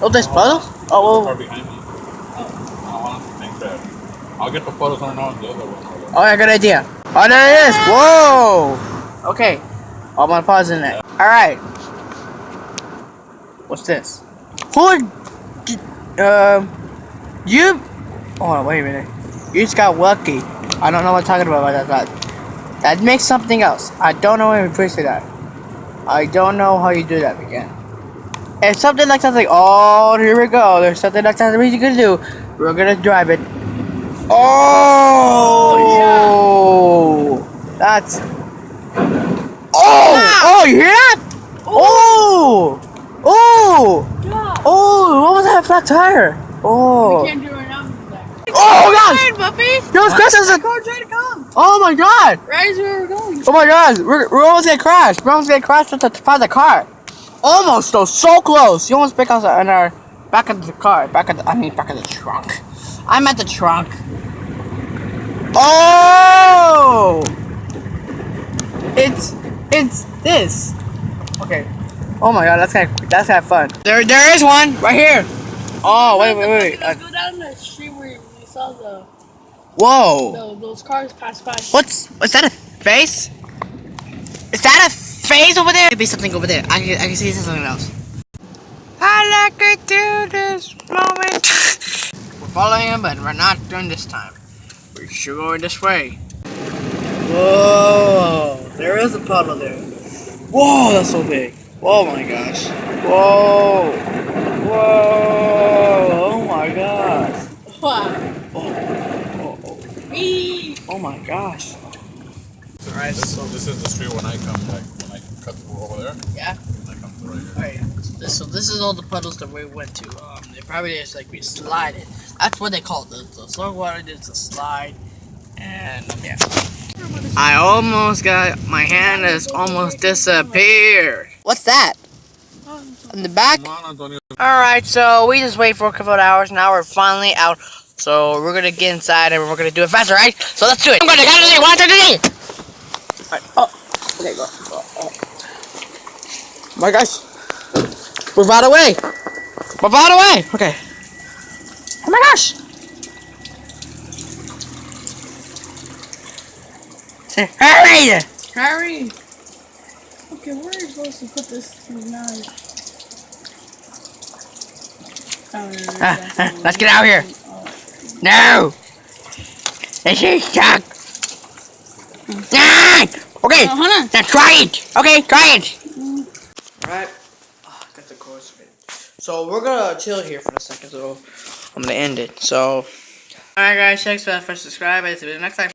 Oh, there's puddles? Oh, Far behind me. I don't want to think that. I'll get the photos on the other one. oh, yeah, good idea. Oh, there it is. Whoa. Okay. Oh, I'm gonna pause in there. All right. What's this? You. Oh, wait a minute. You just got lucky. I don't know what I'm talking about that. That makes something else. I don't know how to appreciate that. I don't know how you do that again. If something like something, oh, here we go. There's something like that we're gonna do. We're gonna drive it. Oh, yeah. That's. Oh, you hear that? Oh, oh, what was that flat tire? Oh. We can't do it right now. Oh gosh! Puppy! Yo, Chris is a car trying to come. Oh my god! Right as where we're going. Oh my god! We're almost gonna crash. We're almost gonna crash into the car. Almost though, so close. You almost pick us in our back of the car. Back of the trunk. I'm at the trunk. Oh! It's this. Okay. Oh my god, that's kind of fun. There is one right here. Oh wait. Let's go down the street where we saw Whoa. those cars pass by. What's that a face? Is that a face over there? Could be something over there. I can see something else. I like it to this moment. We're following him, but we're not doing this time. We're sure going this way. Whoa! There is a puddle there. Whoa, that's so big. Oh my gosh. Whoa! Whoa! Oh my gosh. Wow. Oh my gosh. Alright, so this is the street when I come back, when I cut through over there. Yeah. I come through right here. Alright, so this is all the puddles that we went to. They probably just like we slided. That's what they call it. The slow water did a slide, and yeah. I almost got my hand has almost disappeared. What's that? In the back? Come on, Antonio. Alright, so we just waited for a couple of hours. Now we're finally out. So we're gonna get inside and we're gonna do it faster, right? So let's do it. I'm gonna count to 3. 1, 2, 3. Alright. Oh. Okay, go. Oh my gosh. Move out of the way. Move out of the way. Okay. Oh my gosh. Hurry! Hurry! Okay, where are you supposed to put this now? Let's get out of here. No! This is stuck. Okay, now try it. Okay, try it. Alright. Got the course ready. So we're gonna chill here for a second, so I'm gonna end it. So, alright guys, thanks for subscribing. See you next time.